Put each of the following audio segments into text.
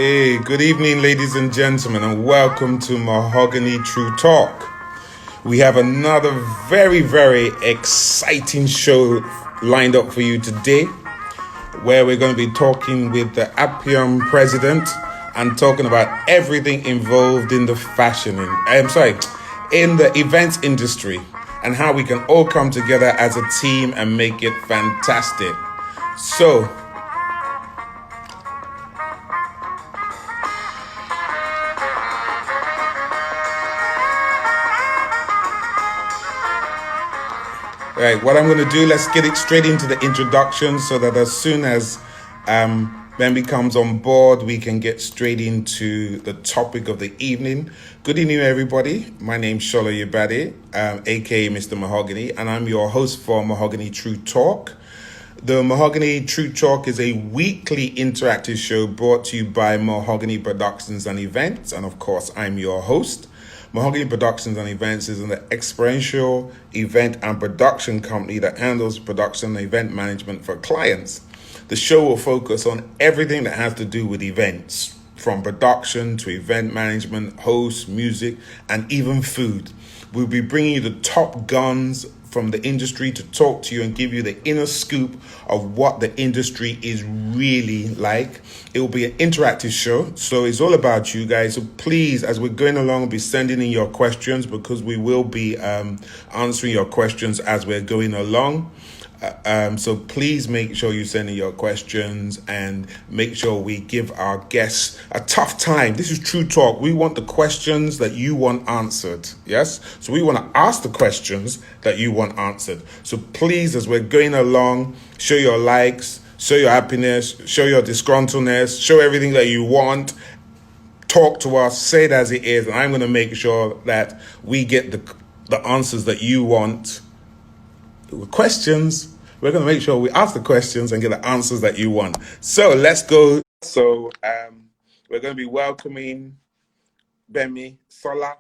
Hey, good evening, ladies and gentlemen, and welcome to Mahogany True Talk. We have another very, very exciting show lined up for you today, where we're going to be talking with the Appoemn president and talking about everything involved in the in the events industry, and how we can all come together as a team and make it fantastic. So, right, what I'm going to do, let's get it straight into the introduction so that as soon as Gbemi comes on board, we can get straight into the topic of the evening. Good evening, everybody. My name's Shola Yebade, aka Mr. Mahogany, and I'm your host for Mahogany True Talk. The Mahogany True Talk is a weekly interactive show brought to you by Mahogany Productions and Events, and of course, I'm your host. Mahogany Productions and Events is an experiential event and production company that handles production and event management for clients. The show will focus on everything that has to do with events, from production to event management, hosts, music, and even food. We'll be bringing you the top guns from the industry to talk to you and give you the inner scoop of what the industry is really like. It will be an interactive show, so it's all about you guys. So please, as we're going along, be sending in your questions, because we will be answering your questions as we're going along. So please make sure you send in your questions and make sure we give our guests a tough time. This is True Talk. We want the questions that you want answered. Yes? So we want to ask the questions that you want answered. So please, as we're going along, show your likes, show your happiness, show your disgruntledness, show everything that you want. Talk to us, say it as it is, and I'm going to make sure that we get the answers that you want. Questions, we're going to make sure we ask the questions and get the answers that you want. So let's go. So we're going to be welcoming Gbemisola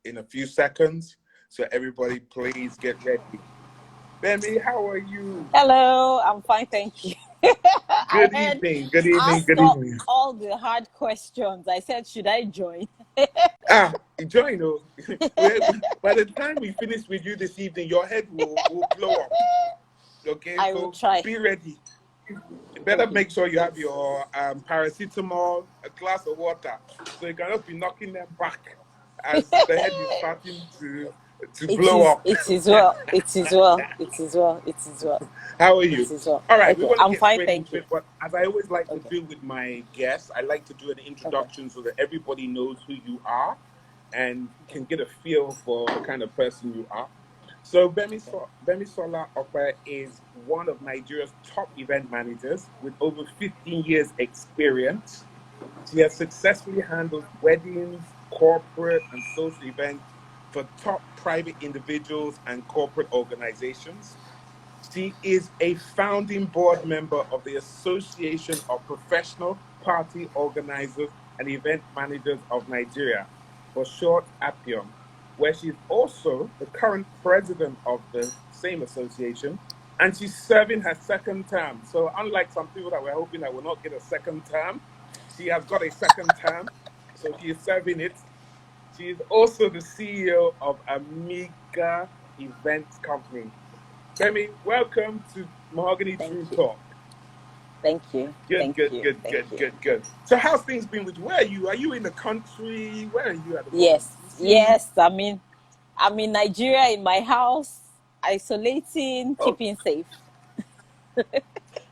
in a few seconds. So everybody, please get ready. Gbemi, how are you? Hello, I'm fine, thank you. Good evening. Good evening. All the hard questions. I said, should I join? Join. By the time we finish with you this evening, your head will blow up. Okay, I will try. Be ready. You better make sure you have your paracetamol, a glass of water, so you cannot be knocking them back as the head is starting to blow up. It is well. How are you? All right, okay. I'm fine, thank you. But as I always like to do with my guests, I like to do an introduction so that everybody knows who you are and can get a feel for the kind of person you are. So Gbemisola Ope is one of Nigeria's top event managers with over 15 years experience. She has successfully handled weddings, corporate and social events for top private individuals and corporate organizations. She is a founding board member of the Association of Professional Party Organizers and Event Managers of Nigeria, for short APPOEM, where she's also the current president of the same association, and she's serving her second term. So unlike some people that we're hoping that will not get a second term, she has got a second term, so she is serving it. She is also the CEO of Amiga Events Company. Gbemi, welcome to Mahogany True Talk. Thank you. Good. So how's things been with you? Where are you? Are you in the country? Where are you at the moment? Yes. I'm in Nigeria, in my house, isolating, keeping safe.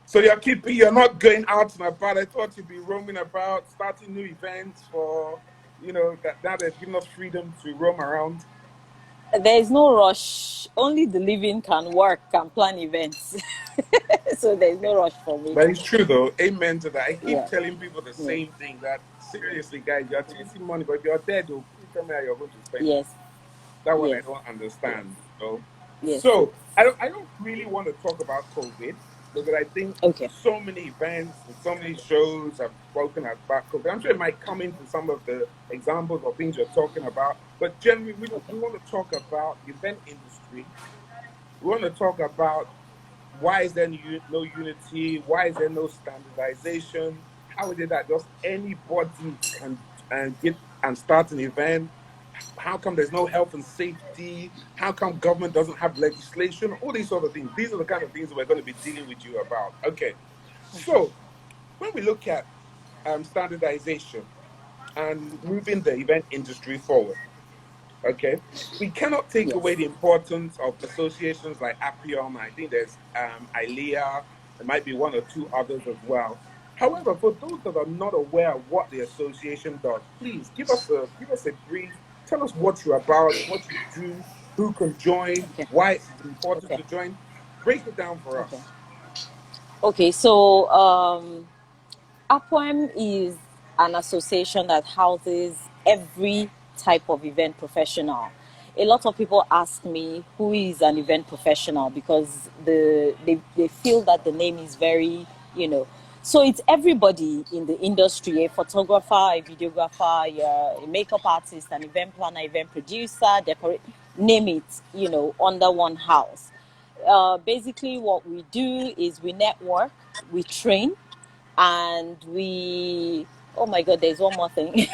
So you're not going out and about. I thought you'd be roaming about, starting new events for, that has given us freedom to roam around. There is no rush. Only the living can work and plan events. So there's no rush for me. But it's true though. Amen to that. I keep telling people the same thing, that seriously, guys, you're chasing money, but if you're dead, please tell me how you're going to spend it. Yes. That one I don't understand. Yes. So I don't really want to talk about COVID, because I think so many events and so many shows have spoken about COVID. I'm sure it might come into some of the examples or things you're talking about, but generally we want to talk about the event industry. We want to talk about why is there no unity, why is there no standardization, how is it that just anybody can get and start an event? How come there's no health and safety? How come government doesn't have legislation? All these sort of things. These are the kind of things we're going to be dealing with you about. Okay. So when we look at standardization and moving the event industry forward, okay, we cannot take away Yes. the importance of associations like APPOEM. I think there's ILEA. There might be one or two others as well. However, for those that are not aware of what the association does, please give us a brief. Tell us what you're about, what you do, who can join, Okay. why it's important Okay. to join. Break it down for Okay. us. Okay. So Appoem is an association that houses every type of event professional. A lot of people ask me who is an event professional because they feel that the name is very, you know. So it's everybody in the industry, a photographer, a videographer, a makeup artist, an event planner, event producer, decorate, name it, under one house. Basically, what we do is we network, we train, and we, oh my god, there's one more thing.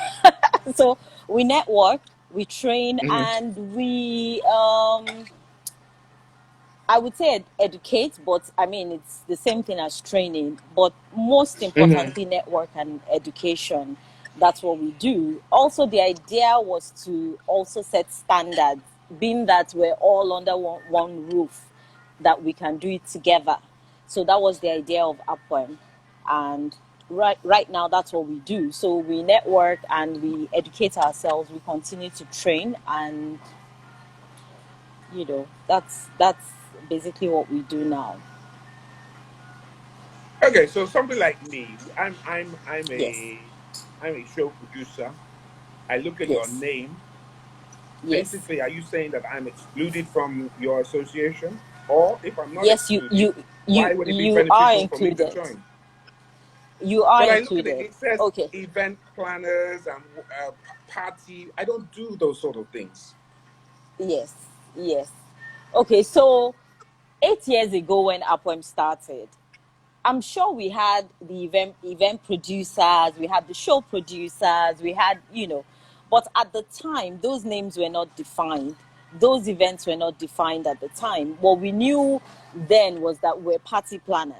So we network, we train, Mm-hmm. and we I would say educate, but I mean it's the same thing as training, but most Mm-hmm. importantly network and education. That's what we do. Also, the idea was to also set standards, being that we're all under one roof, that we can do it together. So that was the idea of Appoem. And right now that's what we do. So we network and we educate ourselves, we continue to train, and that's basically what we do now. Okay, so something like me, I'm Yes. a show producer. I look at your Yes. name. Yes. Basically, are you saying that I'm excluded from your association? Or if I'm not Yes, you excluded, you you why would it be you are beneficial for me to included. join? You are But I look at it, included. it says Okay. event planners and party. I don't do those sort of things. Yes. Yes. Okay, so 8 years ago when Appoem started, I'm sure we had the event producers, we had the show producers, we had, but at the time those names were not defined. Those events were not defined at the time. What we knew then was that we're party planners.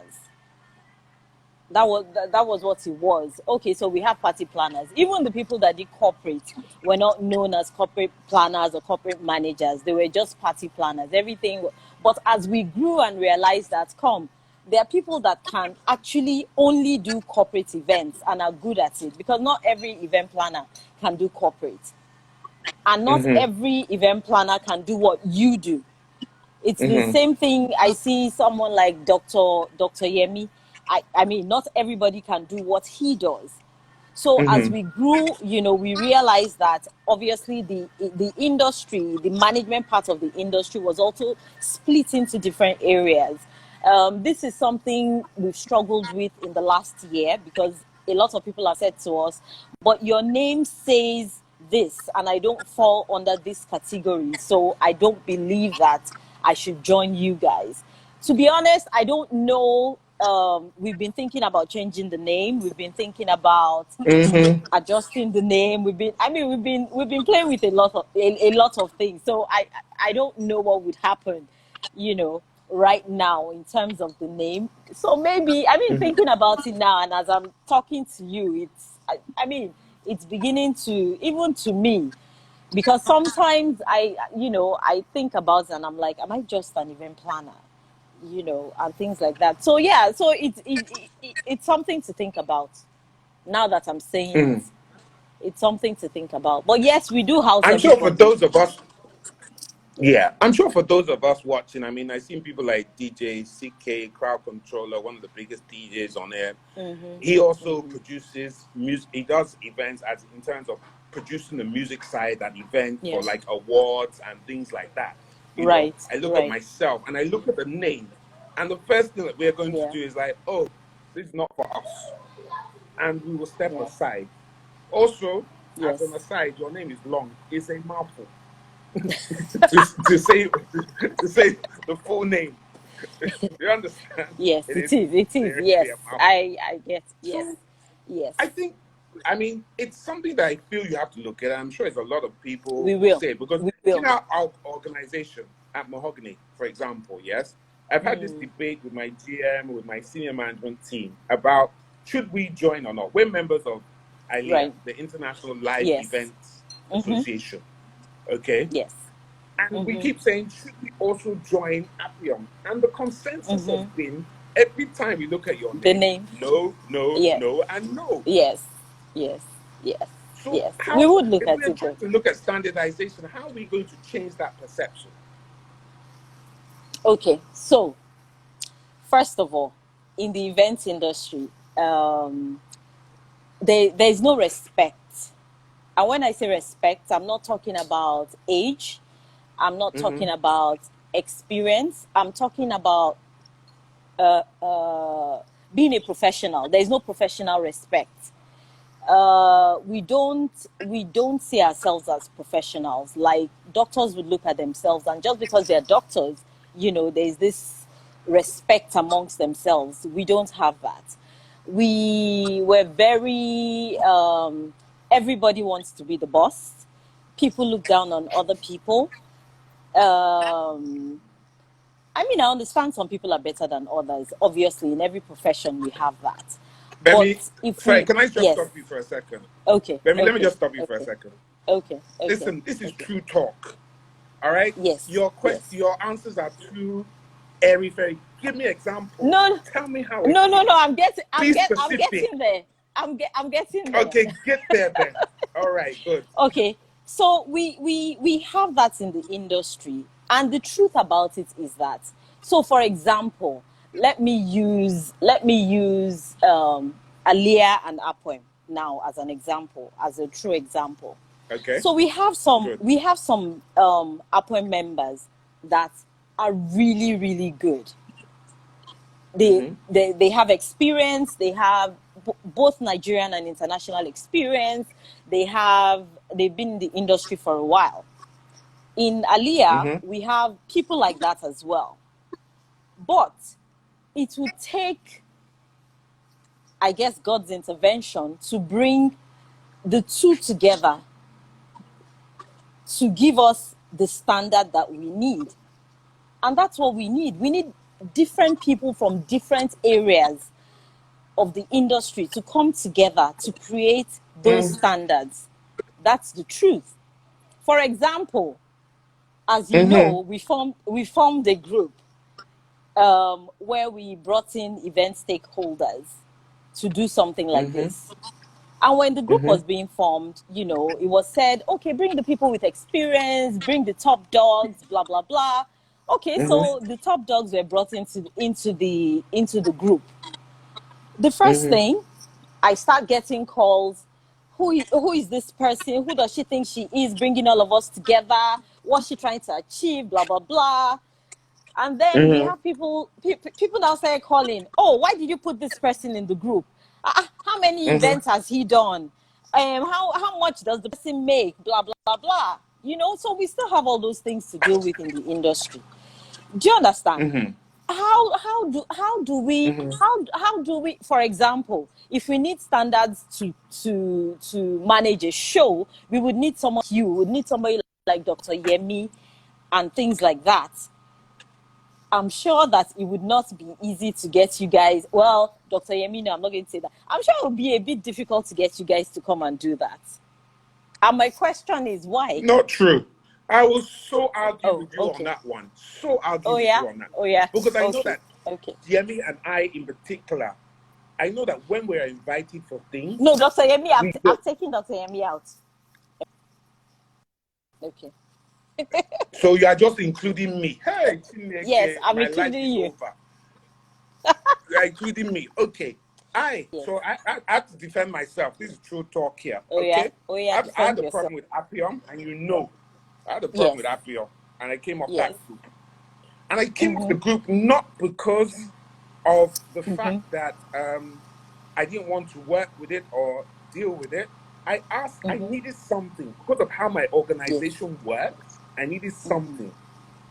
That was what it was. Okay, so we have party planners. Even the people that did corporate were not known as corporate planners or corporate managers. They were just party planners. Everything. But as we grew and realized that, there are people that can actually only do corporate events and are good at it, because not every event planner can do corporate, and not Mm-hmm. every event planner can do what you do. It's the Mm-hmm. same thing. I see someone like Dr. Yemi. I mean, not everybody can do what he does. So as Mm-hmm. we grew, we realized that obviously the industry, the management part of the industry, was also split into different areas. This is something we've struggled with in the last year, because a lot of people have said to us, but your name says this and I don't fall under this category, so I don't believe that I should join you guys. To be honest, I don't know. We've been thinking about changing the name. We've been thinking about Mm-hmm. adjusting the name. We've been playing with a lot of things. So I don't know what would happen, you know, right now in terms of the name. So maybe, Mm-hmm. thinking about it now, and as I'm talking to you, it's beginning to, even to me, because sometimes I think about it and I'm like, am I just an event planner? And things like that. So yeah, so it's something to think about. Now that I'm saying it, Mm-hmm. it's something to think about. But yes, we do house I'm sure for everybody. those of us, yeah, I'm sure for those of us watching, I mean, I've seen people like DJ CK, Crowd Controller, one of the biggest DJs on air. He also produces music. He does events as in terms of producing the music side at events Yeah. for like awards and things like that. Right. I look at Right. myself and I look at the name, and the first thing that we're going to Yeah. do is like, oh, this is not for us, and we will step Yeah. aside. Also, as Yes. an aside, your name is long. It's a mouthful to say the full name. You understand? Yes. It It is is. It is. seriously Yes. a mouthful. I get. Yes. So Yes. I think, I mean, it's something that I feel you have to look at. I'm sure it's a lot of people We who will. say, because We in will. our organization at Mahogany, for example, yes, I've had this debate with my GM, with my senior management team about should we join or not. We're members of ILEA, Right. the International Live Yes. Events Association. Okay. Yes. And we keep saying, should we also join APPOEM? And the consensus has been every time we look at your The name, name. no, no, Yeah. no, and no. Yes. Yes. Yes. So Yes. We how, would look if at we're it trying though. to look at standardization, how are we going to change that perception? Okay. So, first of all, in the events industry, there's no respect. And when I say respect, I'm not talking about age. I'm not talking about experience. I'm talking about being a professional. There's no professional respect. We don't see ourselves as professionals. Like doctors would look at themselves, and just because they're doctors, there's this respect amongst themselves. We don't have that. We were very everybody wants to be the boss. People look down on other people. I mean, I understand some people are better than others. Obviously, in every profession we have that. But Bemi, if sorry, we, can I just yes, stop you for a second? okay, Bemi, let me okay, just stop you for a okay, second. okay, okay, Listen, this is okay. true talk. All right? Yes, yes. Your answers are too airy fairy. Give me examples. No, Tell me how it no, no, is. no. Be I'm specific. getting there. I'm getting there. Okay, get there then. All right, good. Okay, so we have that in the industry, and the truth about it is that. So, for example, let me use Alia and Appoemn now as an example, as a true example. Okay. So Good. we have some Appoemn members that are really really good. They have experience. They have both Nigerian and international experience. They've been in the industry for a while. In Alia, we have people like that as well. But it would take, I guess, God's intervention to bring the two together to give us the standard that we need. And that's what we need. We need different people from different areas of the industry to come together to create those standards. That's the truth. For example, as you know, we formed a group where we brought in event stakeholders to do something like this. And when the group was being formed, it was said, okay, bring the people with experience, bring the top dogs, blah blah blah. Okay, so the top dogs were brought into the group. The first thing, I start getting calls. Who is this person? Who does she think she is, bringing all of us together? What's she trying to achieve? Blah blah blah. And then we have people now say calling. Oh, why did you put this person in the group? How many events has he done? How much does the person make? Blah blah blah. So we still have all those things to deal with in the industry. Do you understand? How do we, for example, if we need standards to manage a show, we would need someone like you, we would need somebody like Dr. Yemi and things like that. I'm sure that it would not be easy to get you guys. Well, Dr. Yemi, no, I'm not going to say that. I'm sure it would be a bit difficult to get you guys to come and do that. And my question is why? Not true. I will so argue with you okay. on that one. So argue Oh with yeah. you on that. Oh yeah. Because I know that Okay. Yemi and I in particular, I know that when we're invited for things. No, Dr. Yemi, we go. I've taken Dr. Yemi out. Okay. So you are just including me. Hey, Chineke, Yes, I'm my life including is you. over. You are including me. Okay. Yes. So I have to defend myself. This is true talk here. Oh Okay. yeah. Oh yeah. I had Defend a yourself. problem with APPOEM, and I had a problem with Yes. APPOEM, and I came off Yes. that group. And I came off the group not because of the fact that I didn't want to work with it or deal with it. I needed something because of how my organization works. I needed something.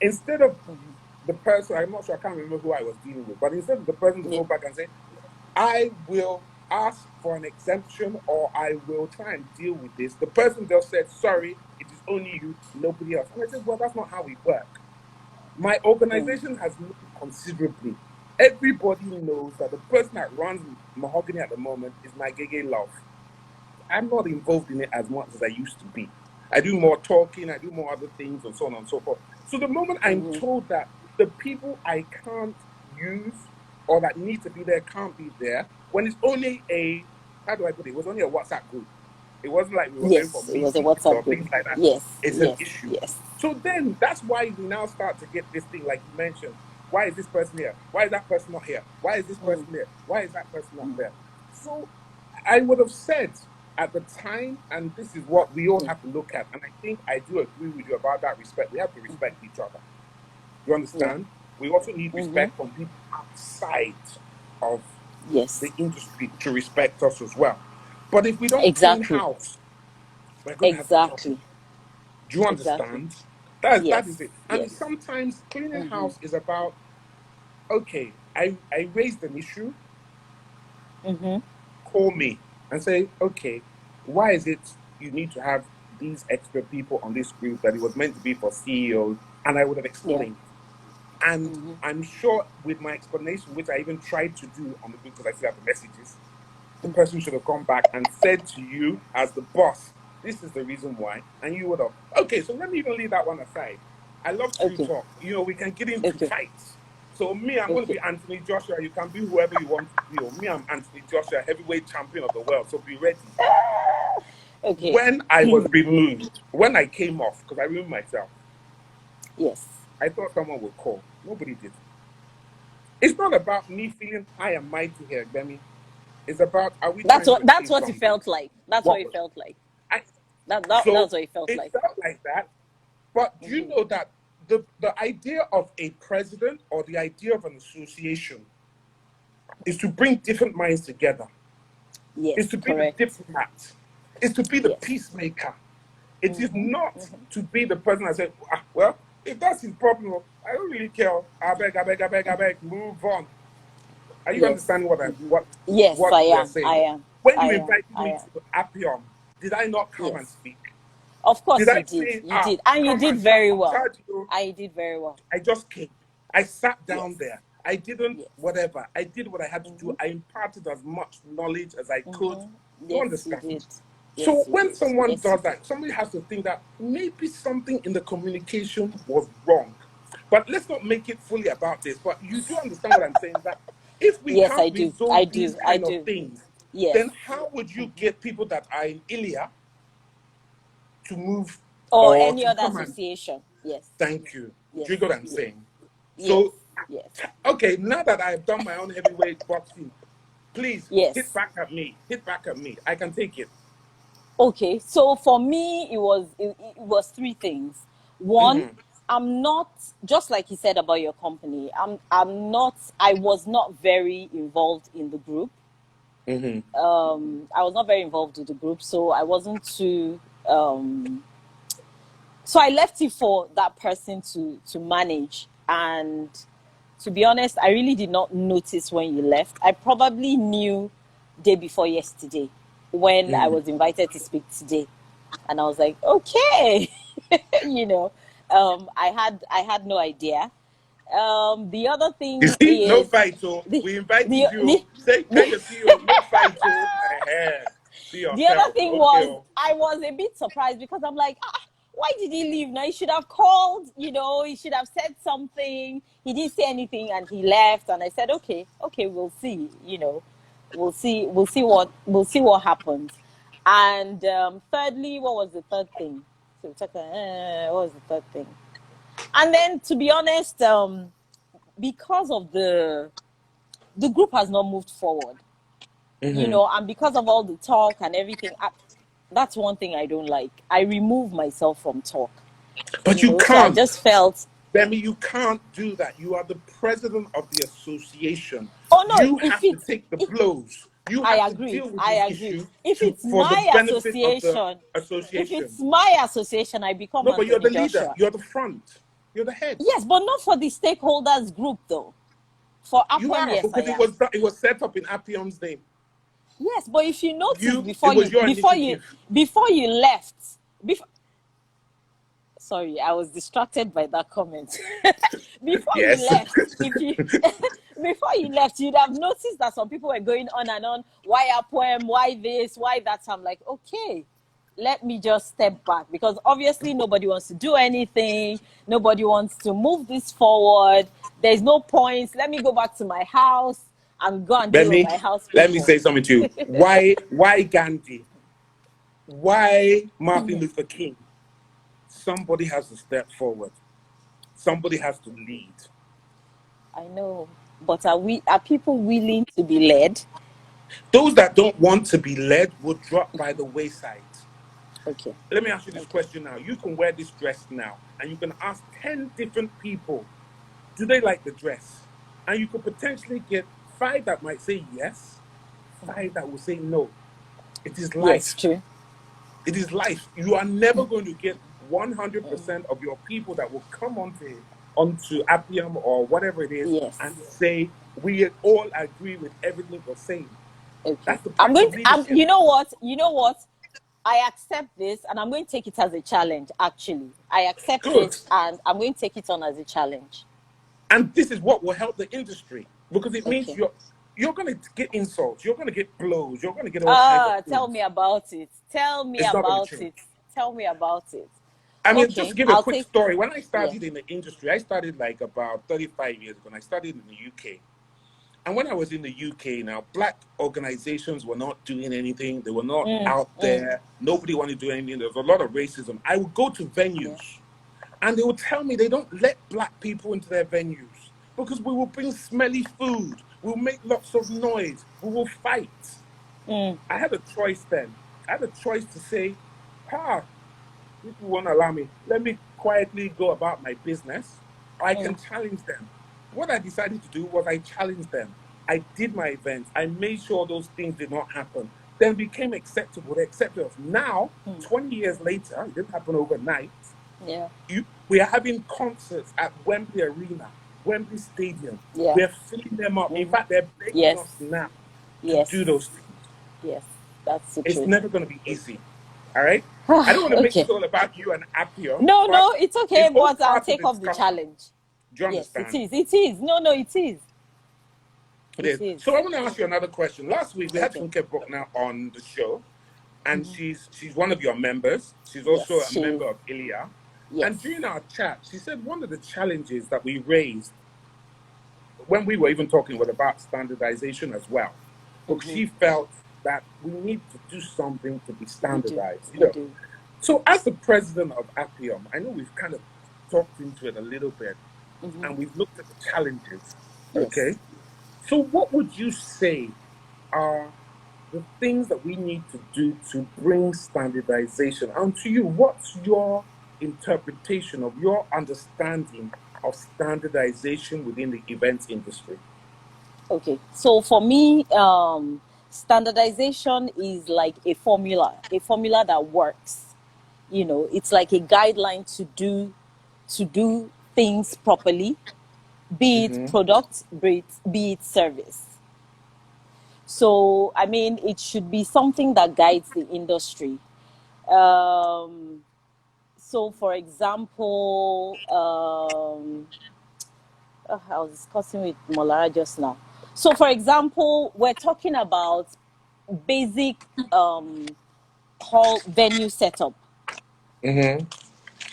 Instead of the person, I'm not sure, I can't remember who I was dealing with, but instead of the person to go back and say, I will ask for an exemption or I will try and deal with this. The person just said, sorry, it is only you, nobody else. And I said, well, that's not how we work. My organization has moved considerably. Everybody knows that the person that runs Mahogany at the moment is my Gege Love. I'm not involved in it as much as I used to be. I do more talking, I do more other things, and so on and so forth. So the moment I'm told that the people I can't use or that need to be there can't be there, when it's only a, how do I put it? It was only a WhatsApp group. It wasn't like we were going for Yes, it was a meetings or WhatsApp group. things like that. Yes, It's an yes, issue. yes. So then that's why we now start to get this thing, like you mentioned. Why is this person here? Why is that person not here? Why is this person here? Why is that person not there? So I would have said at the time, and this is what we all have to look at, and I think I do agree with you about that respect. We have to respect each other. You understand? We also need respect from people outside of Yes, the industry to respect us as well. But if we don't clean exactly, house, we're going to have trouble. exactly, Do you exactly. understand? That is Yes, it. And yes. sometimes cleaning house is about, okay, I raised an issue, call me and say, okay, why is it you need to have these extra people on this group that it was meant to be for CEOs? And I would have Yeah. explained. And I'm sure with my explanation, which I even tried to do on the group because I still have the messages, the person should have gone back and said to you as the boss, this is the reason why. And you would have, okay, so let me even leave that one aside. I love true Okay. talk. You know, we can get into Okay. fights. So me, I'm going to Okay. be Anthony Joshua. You can be whoever you want to be. Or me, I'm Anthony Joshua, heavyweight champion of the world. So be ready. Okay. When I was removed, when I came off, because I removed myself, Yes. I thought someone would call. Nobody did. It's not about me feeling high and mighty here, Gbemi. It's about, are we trying to That's achieve what it something? felt like. That's what What it was felt like. I, That's so what it felt it like. felt like that. But do you know that the idea of a president or the idea of an association is to bring different minds together, Yes, is to be the correct. diplomat, is to be the Yes. peacemaker. It is not to be the person that said, ah, well, if that's his problem, I don't really care. I beg, move on. Are you Yes. understanding Yes, I we are am. I saying? am. When I you am. invited I me am. to APPOEM, did I not come and Yes. speak? Of Did course I you did. say, You did. And you come did and very well. charge you? And you did very well. I just came. I sat Yes. down there. I didn't, Yes. whatever. I did what I had to do. I imparted as much knowledge as I could. You Yes, you did. understand? So Yes, you when did. someone Yes, you does did. that, somebody has to think that maybe something in the communication was wrong. But let's not make it fully about this. But you do understand what I'm saying, that if we Yes, I can't do. I resolve these do. I kind of do. things, Yes. then how would you get people that are in Ilya to move Or or any to other come and association. Yes. thank you? Yes. Do you get what I'm Yes. saying? Yes. So, Yes. okay, now that I've done my own heavyweight boxing, please hit Yes. back at me. Hit back at me. I can take it. Okay. So for me, it was three things. One, I'm not, just like you said about your company. I'm not. I was not very involved in the group. I was not very involved with the group, so I wasn't too. So I left it for that person to manage. And to be honest, I really did not notice when you left. I probably knew day before yesterday when I was invited to speak today, and I was like, okay, you know, I had no idea. The other You thing see, no is fight, oh. the We the invited you. the, Say, tell the your CEO, no fight, oh. See The other yourself. thing Okay, was, oh. I was a bit surprised because I'm like, why did he leave? Now he should have called, he should have said something. He didn't say anything and he left. And I said, okay, we'll see, we'll see what happens. And thirdly, what was the third thing? So what was the third thing? And then, to be honest, because of the group has not moved forward, and because of all the talk and everything, that's one thing I don't like. I remove myself from talk, But you so I can't. just felt, Bemi, you can't do that. You are the president of the association. oh no, You if have to it's, take the blows. You have I to agree, deal with these issues If it's for the my benefit of the association, association. I become No, but you're Anthony the leader. Joshua. You're the front. You're the head. Yes, but not for the stakeholders group though. For You Appoemn, are, yes, I because am. it was set up in Appium's name. Yes, but if you notice It was your initiative. before you left, before, sorry, I was distracted by that comment. Before you Yes. left, if you before you left, you'd have noticed that some people were going on and on. Why Appoemn? Why this? Why that? I'm like, okay, let me just step back, because obviously nobody wants to do anything. Nobody wants to move this forward. There's no point. Let me go back to my house and go and deal with Bemi, my house let me people. say something to you. Why Gandhi? Why Martin Luther King? Somebody has to step forward. Somebody has to lead. I know, but are people willing to be led? Those that don't want to be led will drop by the wayside. Okay. Let me ask you this Okay. question now. You can wear this dress now, and you can ask 10 different people, do they like the dress? And you could potentially get 5 that might say yes, 5 that will say no. It is Yes, life. true. It is life. You are never going to get 100% of your people that will come onto Appium or whatever it is Yes. and say, we all agree with everything you're saying. Okay. That's the price of leadership. You know what? You know what? I accept this, and I'm going to take it as a challenge, actually. I accept Good. it, and I'm going to take it on as a challenge. And this is what will help the industry, because it means Okay. you're going to get insults, you're going to get blows, you're going to get all kinds of Tell things. me about it. Tell me It's not going to about change. it. Tell me about it. I mean, just Okay, to give you a I'll quick take. story, when I Yeah. started in the industry, I started like about 35 years ago, and I started in the UK. And when I was in the UK now, black organizations were not doing anything. They were not out there. Nobody wanted to do anything. There was a lot of racism. I would go to Yeah. venues and they would tell me they don't let black people into their venues because we will bring smelly food. We'll make lots of noise. We will fight. I had a choice then. I had a choice to say, people won't allow me. Let me quietly go about my business. I can challenge them. What I decided to do was I challenged them. I did my events. I made sure those things did not happen. Then became acceptable. They accepted us. Now, 20 years later, it didn't happen overnight. Yeah. We are having concerts at Wembley Arena, Wembley Stadium. Yeah. We're filling them up. In fact, they're begging Yes. us now to Yes. do those things. Yes. That's the It's truth. never going to be easy. All right? I don't want to make Okay. this all about you and Appium, No, but no, it's okay, it's all but I'll part of take the up the discussion. challenge. Do you Yes, it understand? is. It is. No, no, it is. It It is. is. So I want to ask you another question. Last week we had Okay. Funke Buckner on the show, and she's one of your members. She's also Yes, a she is. member of Ilya. Yes. And during our chat, she said one of the challenges that we raised when we were even talking was about standardization as well, because she felt that we need to do something to be standardized. We do. So as the president of Appium, I know we've kind of talked into it a little bit, and we've looked at the challenges. Yes. Okay. So what would you say are the things that we need to do to bring standardization? And to you, what's your interpretation of your understanding of standardization within the events industry? Okay. So for me, standardization is like a formula that works. You know, it's like a guideline to do things properly, be it product, be it service. So, I mean, it should be something that guides the industry. So, for example, I was discussing with Molara just now. So, for example, we're talking about basic hall venue setup.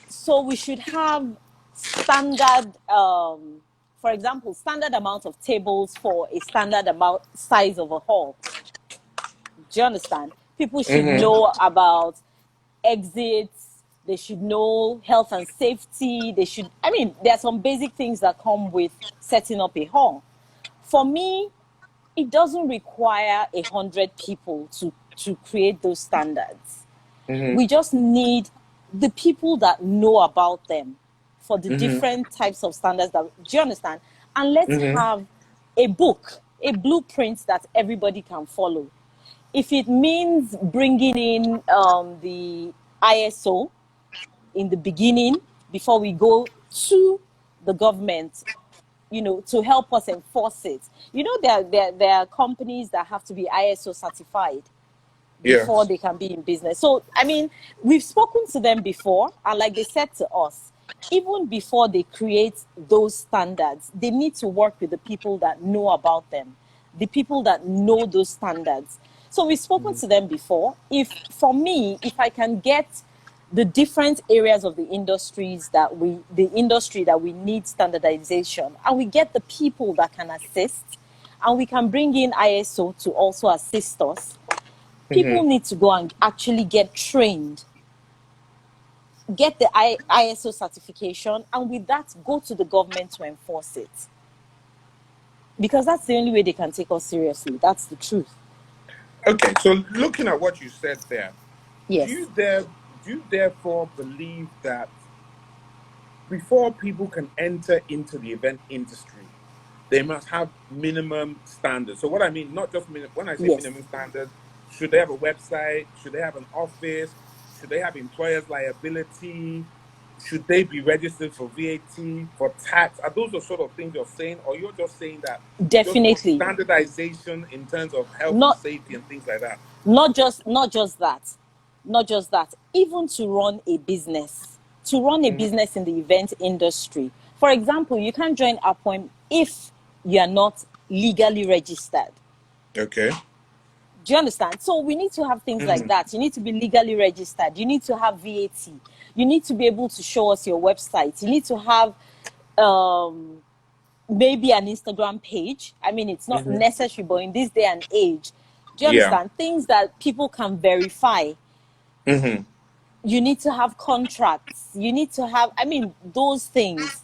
So, we should have standard, for example, standard amount of tables for a standard amount size of a hall. Do you understand? People should know about exits. They should know health and safety. I mean, there are some basic things that come with setting up a hall. For me, it doesn't require 100 people to create those standards. We just need the people that know about them for the different types of standards do you understand? And let's have a book, a blueprint that everybody can follow. If it means bringing in the ISO in the beginning before we go to the government, to help us enforce it. There are companies that have to be ISO certified before Yes. they can be in business. So, I mean, we've spoken to them before, and like they said to us, even before they create those standards, they need to work with the people that know about them, the people that know those standards. So we've spoken to them before. For me, if I can get the different areas of the industry that we need standardization, and we get the people that can assist, and we can bring in ISO to also assist us, people need to go and actually get trained, get the ISO certification, and with that, go to the government to enforce it. Because that's the only way they can take us seriously. That's the truth. Okay, so looking at what you said there, Yes. do you therefore believe that before people can enter into the event industry, they must have minimum standards? So what I mean, not just when I say Yes. minimum standards, should they have a website? Should they have an office? Should they have employers' liability? Should they be registered for VAT, for tax? Are those the sort of things you're saying, or you're just saying that you just want Definitely. standardization in terms of health and Not safety and things like that? not just that. Even to run a business, in the event industry. For example, you can't join Appoemn if you are not legally registered. Okay. Do you understand? So we need to have things like that. You need to be legally registered. You need to have VAT. You need to be able to show us your website. You need to have maybe an Instagram page. I mean, it's not necessary, but in this day and age, do you understand? Things that people can verify. You need to have contracts. You need to have, those things.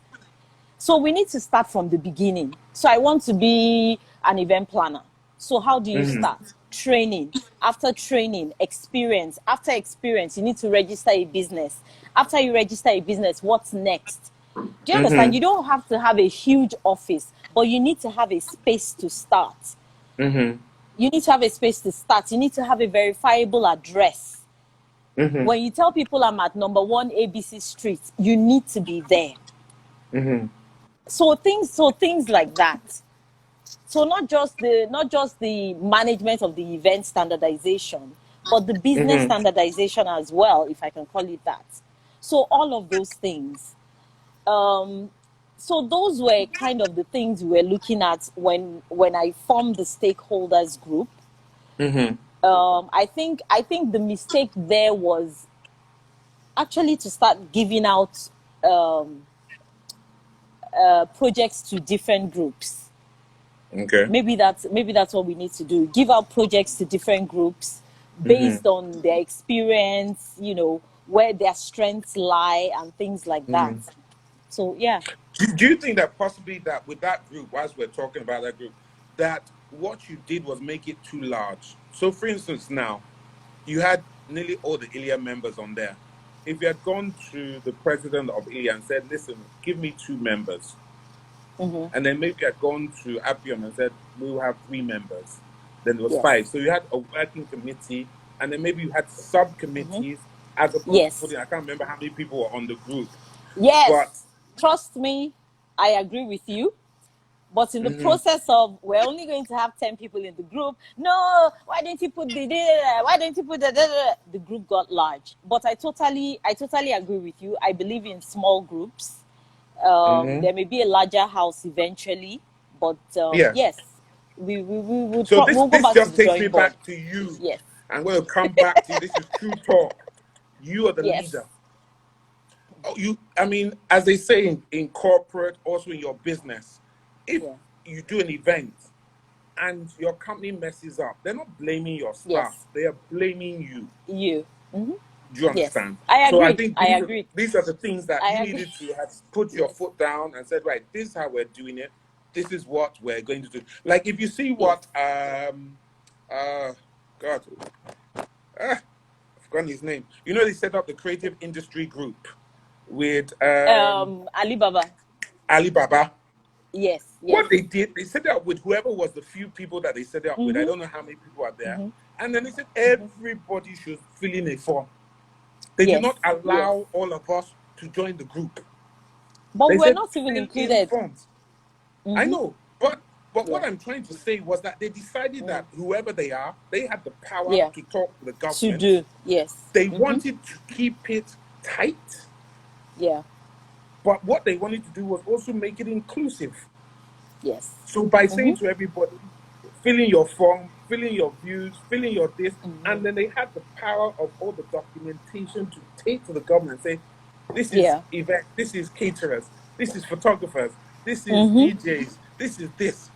So we need to start from the beginning. So I want to be an event planner. So how do you start? Training. After training, experience. After experience, you need to register a business. After you register a business, what's next? Do you understand? You don't have to have a huge office, but you need to have a space to start. You need to have a space to start. You need to have a verifiable address. When you tell people I'm at number 1 ABC Street, you need to be there. So things like that. So not just the management of the event standardization, but the business standardization as well, if I can call it that. So all of those things. So those were kind of the things we were looking at when I formed the stakeholders group. I think the mistake there was actually to start giving out projects to different groups. Okay. Maybe that's what we need to do. Give out projects to different groups based on their experience, where their strengths lie and things like that. So yeah. Do you think that possibly that with that group, whilst we're talking about that group, that what you did was make it too large? So for instance, now you had nearly all the ILIA members on there. If you had gone to the president of ILIA and said, listen, give me 2 members, and then maybe you had gone to APPOEM and said, we will have 3 members, then it was 5. So you had a working committee, and then maybe you had subcommittees, as opposed to putting, I can't remember how many people were on the group. Yes. But trust me, I agree with you. But in the process of, we're only going to have 10 people in the group. No, why didn't you put the group got large. But I totally agree with you. I believe in small groups. There may be a larger house eventually, but yes, we would. So we'll go this back just to the takes me drawing board. back to you. Yes. I'm going to come back to you. This is true talk. You are the leader. Oh, as they say in corporate, also in your business, if you do an event and your company messes up, they're not blaming your staff. They are blaming you. You. Do you understand? I agree. So I think agree. These are the things that you needed to have put your foot down and said, right, this is how we're doing it. This is what we're going to do. Like if you see what I've forgotten his name. They set up the Creative Industry Group with Alibaba. Yes. What they did, they set it up with whoever was the few people that they set it up with. I don't know how many people are there. And then they said everybody should fill in a form. They did not allow all of us to join the group. But they we're not even included. I know, but what Yeah. I'm trying to say was that they decided that whoever they are, they had the power Yeah. to talk to the To government. do. Yes. They wanted to keep it tight, Yeah. but what they wanted to do was also make it inclusive. Yes. So by saying to everybody, fill in your form, fill in your views, fill in your this, and then they had the power of all the documentation to take to the government and say, this is Yeah. event, this is caterers, this is photographers, this is DJs, this is this.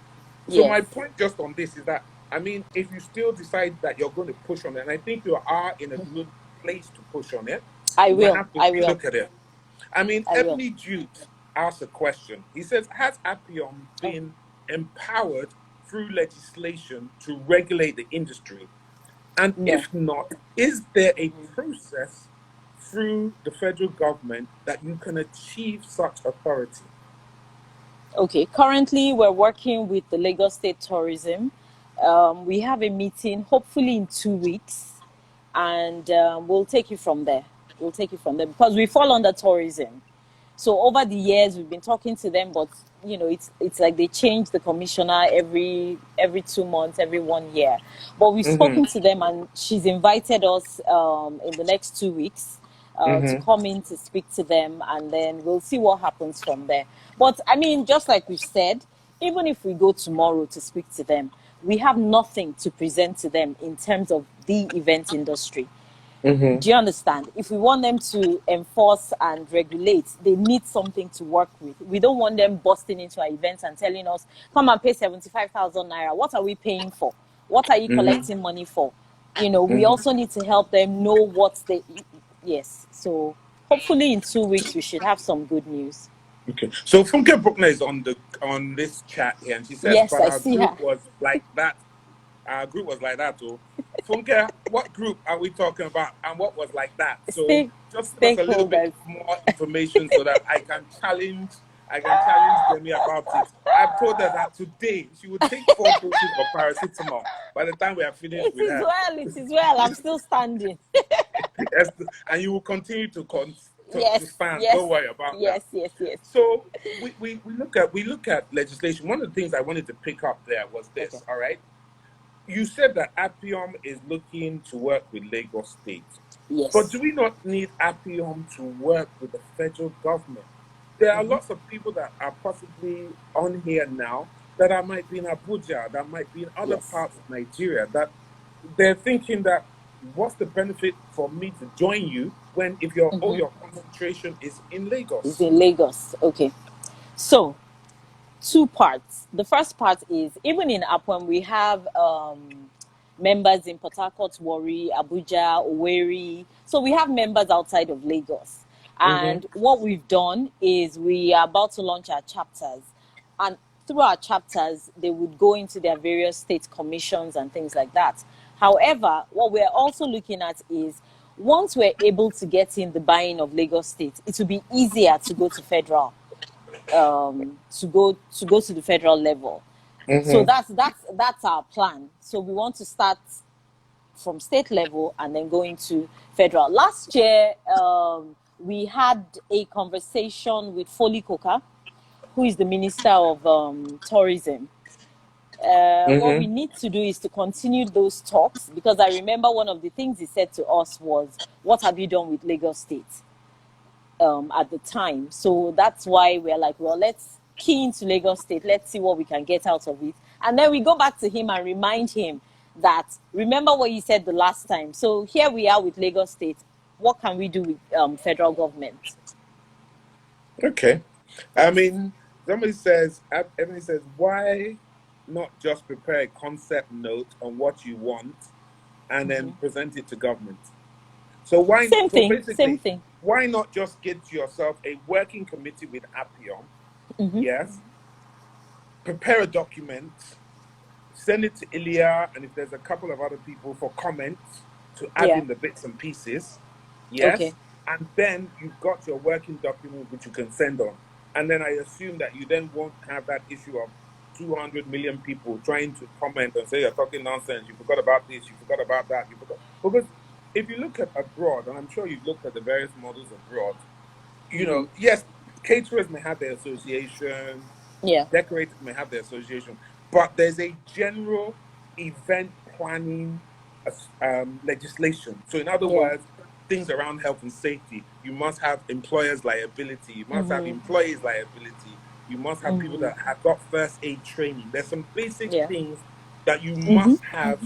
So Yes. my point just on this is that, I mean, if you still decide that you're going to push on it, and I think you are in a good place to push on it, I we will. have to I will. relook at it. I mean, I will. Ebony Jute asked a question. He says, has Appium Oh, been empowered through legislation to regulate the industry? And no. if not, is there a process through the federal government that you can achieve such authority? Okay. Currently, we're working with the Lagos State Tourism. We have a meeting, hopefully in 2 weeks, and we'll take it from there. We'll take it from there because we fall under tourism. So over the years, we've been talking to them, but it's like they change the commissioner every 2 months, every 1 year. But we've spoken to them, and she's invited us in the next 2 weeks to come in to speak to them, and then we'll see what happens from there. But I mean, just like we've said, even if we go tomorrow to speak to them, we have nothing to present to them in terms of the event industry. Do you understand? If we want them to enforce and regulate, they need something to work with. We don't want them busting into our events and telling us, come and pay 75,000 naira. What are we paying for? What are you collecting money for? We also need to help them know what they. Yes. So hopefully in 2 weeks, we should have some good news. Okay. So Funke Bruckner is on this chat here, and she says, Yes, but I our see group her. was like that. Our group was like that too. Funke, what group are we talking about, and what was like that? So just give us a little bit Stakeholders. more information so that I can challenge. I can challenge Demi about it. I've told her that today she would take 4 doses of paracetamol by the time we are finished It with is her. well. It is well. I'm still standing. Yes, and you will continue to Yes. stand. Yes. Don't worry about that. Yes. Yes. Yes. So we look at legislation. One of the things I wanted to pick up there was Okay. this. All right, you said that Appium is looking to work with Lagos State, but Yes. do we not need Appium to work with the federal government? There are lots of people that are possibly on here now that might be in Abuja, that might be in other Yes. parts of Nigeria, that they're thinking that what's the benefit for me to join you when if all your concentration is in It's Lagos? in Lagos. Okay. So, two parts. The first part is even in Appoemn, we have members in Port Harcourt, Warri, Abuja, Owerri. So, we have members outside of Lagos. And what we've done is we are about to launch our chapters. And through our chapters, they would go into their various state commissions and things like that. However, what we're also looking at is once we're able to get in the buy-in of Lagos State, it will be easier to go to federal, to go to the federal level. So that's our plan. So we want to start from state level and then going to federal. Last year, we had a conversation with Foley Coker, who is the Minister of Tourism. What we need to do is to continue those talks because I remember one of the things he said to us was, "What have you done with Lagos State?" At the time. So that's why we're like, well, let's key into Lagos State. Let's see what we can get out of it. And then we go back to him and remind him that, remember what he said the last time. So here we are with Lagos State. What can we do with federal government? Okay. I Yes. mean, everybody says, why not just prepare a concept note on what you want and then present it to government? So Same thing. Same basically, thing. why not just get yourself a working committee with Appium? Yes. Prepare a document, send it to Ilya, and if there's a couple of other people for comments to add Yeah. in the bits and pieces, Okay. yes, and then you've got your working document which you can send on. And then I assume that you then won't have that issue of 200 million people trying to comment and say you're talking nonsense, you forgot about this, you forgot about that, you forgot. Because if you look at abroad, and I'm sure you've looked at the various models abroad, yes, caterers may have their association, Yeah. Decorators may have their association, but there's a general event planning legislation. So, in other Yeah. words, things around health and safety. You must have employers' liability. You must have Mhm. employees' liability. You must have people Mhm. that have got first aid training. There's some basic Yeah. things that you Mhm. must have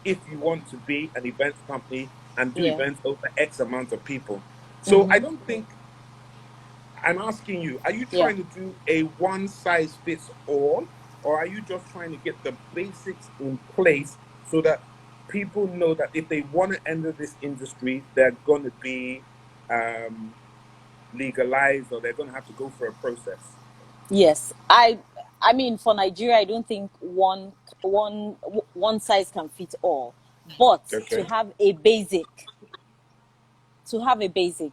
if you want to be an events company and do Yeah. events over X amount of people. So I Mhm. don't think I'm asking you, are you Yeah. trying to do a one size fits all, or are you just trying to get the basics in place so that people know that if they want to enter this industry, they're going to be um, legalized or they're going to have to go for a process? Yes. I mean, for Nigeria, I don't think one size can fit all. But to Okay. have a basic,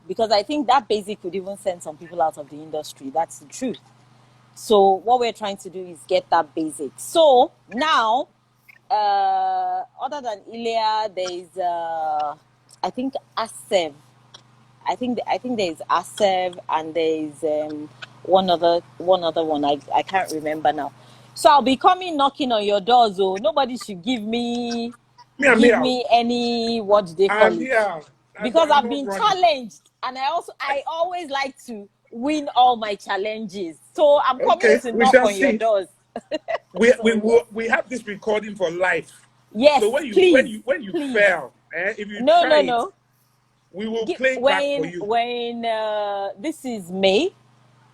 because I think that basic would even send some people out of the industry. That's the truth. So what we're trying to do is get that basic. So now, other than Ilea, there is I think ASEV. I think there is ASEV and there is one other one. I can't remember now. So I'll be coming knocking on your doors. Oh, nobody should give me Me, I'm here. any, what do they call I'm it? here. Because I'm I've not been running. challenged, and I always like to win all my challenges. So I'm coming Okay, to we knock shall on your see. doors. We So we yes, will we have this recording for life. So yes, when you when please, you when you please. fail, if you No, try no, it, no. we will play it back for you. When this is May.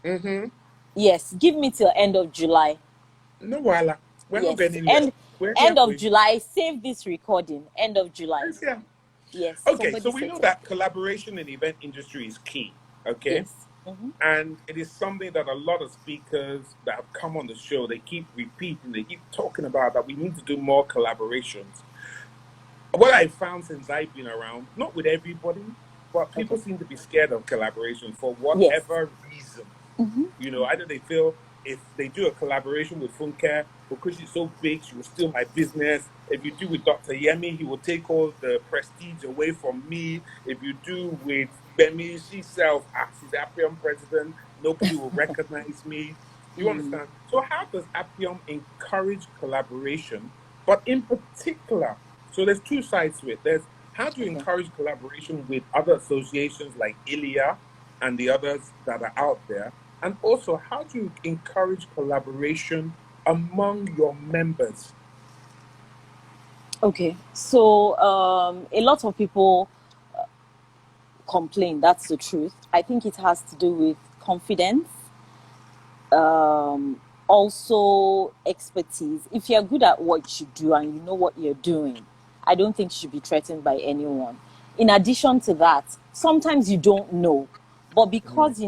Mm-hmm. Yes, give me till end of July. No, wala. We're not Yes, going anywhere. We're here end for of you. July. Save this recording. End of July. It's here. Yes, Okay, so somebody we set know up. that collaboration in the event industry is key. Okay. Yes. Mm-hmm. And it is something that a lot of speakers that have come on the show, they keep repeating, they keep talking about that we need to do more collaborations. What I found since I've been around, not with everybody, but Okay. people seem to be scared of collaboration for Yes. whatever reason. Either they feel if they do a collaboration with Funke, because she's so big, she will steal my business. If you do with Dr. Yemi, he will take all the prestige away from me. If you do with Bemi, she's the APPOEM president, nobody will recognize me. Do you understand? So how does APPOEM encourage collaboration? But in particular, so there's two sides to it. There's how do you Okay. encourage collaboration with other associations like ILIA and the others that are out there? And also, how do you encourage collaboration among your members? Okay. So a lot of people complain. That's the truth. I think it has to do with confidence. Also expertise. If you're good at what you do and you know what you're doing, I don't think you should be threatened by anyone. In addition to that, sometimes you don't know, but because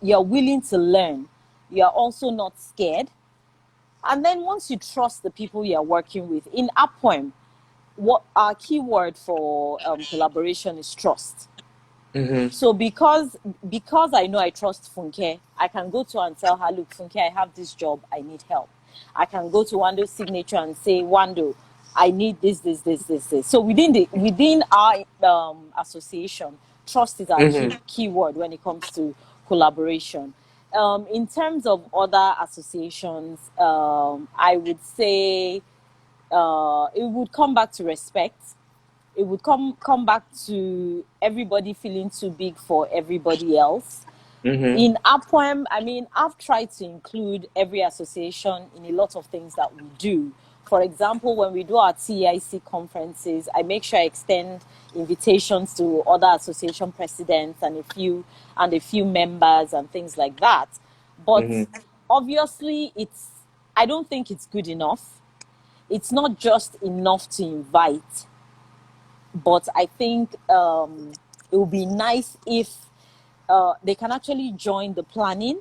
you're willing to learn, you're also not scared. And then once you trust the people you're working with, in Appoemn, what our keyword for collaboration is trust. Mm-hmm. So because I know I trust Funke, I can go to her and tell her, look, Funke, I have this job, I need help. I can go to Wando's signature and say, Wando, I need this. So within our association, trust is our Mm-hmm. keyword when it comes to collaboration. In terms of other associations, I would say it would come back to respect. It would come back to everybody feeling too big for everybody else. Mm-hmm. In Appoemn, I mean, I've tried to include every association in a lot of things that we do. For example, when we do our TEIC conferences, I make sure I extend invitations to other association presidents and a few members and things like that. But Mm-hmm. obviously, I don't think it's good enough. It's not just enough to invite, but I think it would be nice if they can actually join the planning.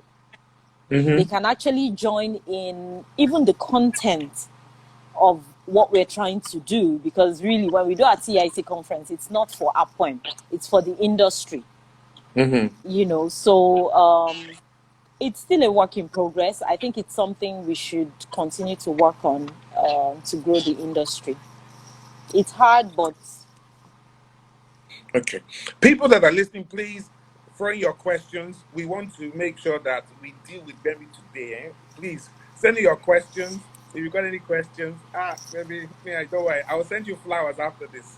They Mm-hmm. can actually join in even the content of what we're trying to do, because really, when we do our TIC conference, it's not for Appoemn, it's for the industry. Mm-hmm. So it's still a work in progress. I think it's something we should continue to work on to grow the industry. It's hard, but Okay. People that are listening, please throw in your questions. We want to make sure that we deal with Gbemi today. Please send in your questions. If you got any questions, maybe I don't worry. I will send you flowers after this.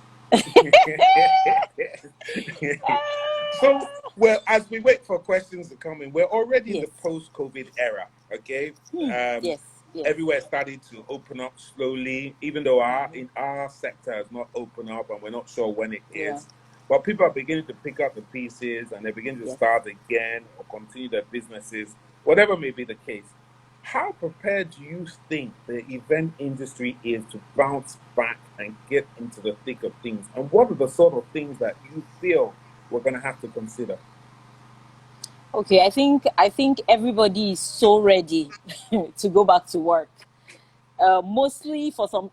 So, well, as we wait for questions to come in, we're already in Yes. the post-COVID era. Okay, Yes. Yes. everywhere started to open up slowly, even though our sector has not opened up, and we're not sure when it Yeah. is. But people are beginning to pick up the pieces, and they're beginning to Yes. start again or continue their businesses, whatever may be the case. How prepared do you think the event industry is to bounce back and get into the thick of things? And what are the sort of things that you feel we're going to have to consider? Okay, I think everybody is so ready to go back to work. Mostly for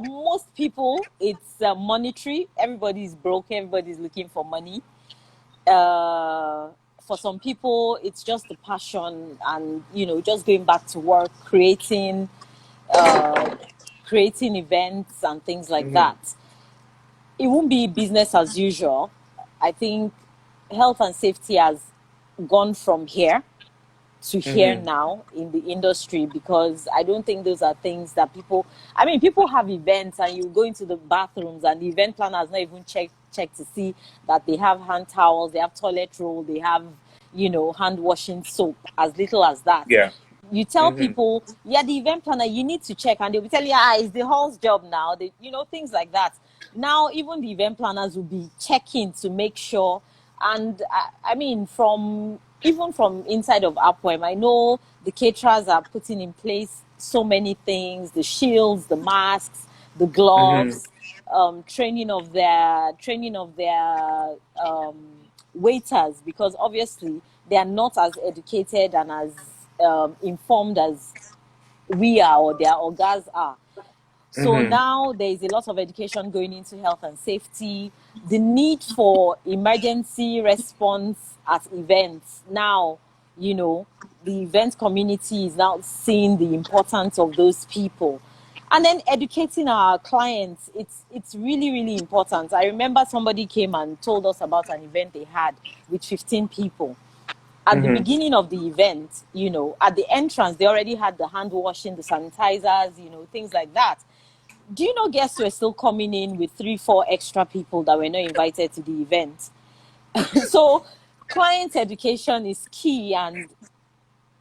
most people, it's monetary. Everybody's broke. Everybody's looking for money. For some people, it's just the passion and just going back to work, creating events and things like Mm-hmm. that. It won't be business as usual. I think health and safety has gone from here to here Mm-hmm. now in the industry, because I don't think those are things that people have events and you go into the bathrooms and the event planner has not even checked to see that they have hand towels, they have toilet roll, they have hand washing soap, as little as that. Yeah. You tell Mm-hmm. people, yeah, the event planner, you need to check, and they'll be telling you, it's the hall's job now. Things like that. Now, even the event planners will be checking to make sure. And even from inside of Appoemn, I know the caterers are putting in place so many things: the shields, the masks, the Mm-hmm. gloves, training of their waiters, because obviously they are not as educated and as informed as we are or their orgas are. So Mm-hmm. now there is a lot of education going into health and safety, the need for emergency response at events. Now, the event community is now seeing the importance of those people. And then educating our clients, it's really, really important. I remember somebody came and told us about an event they had with 15 people. At the Mm-hmm. beginning of the event, at the entrance, they already had the hand washing, the sanitizers, things like that. Do you know guests were still coming in with 3, 4 extra people that were not invited to the event? So client education is key, and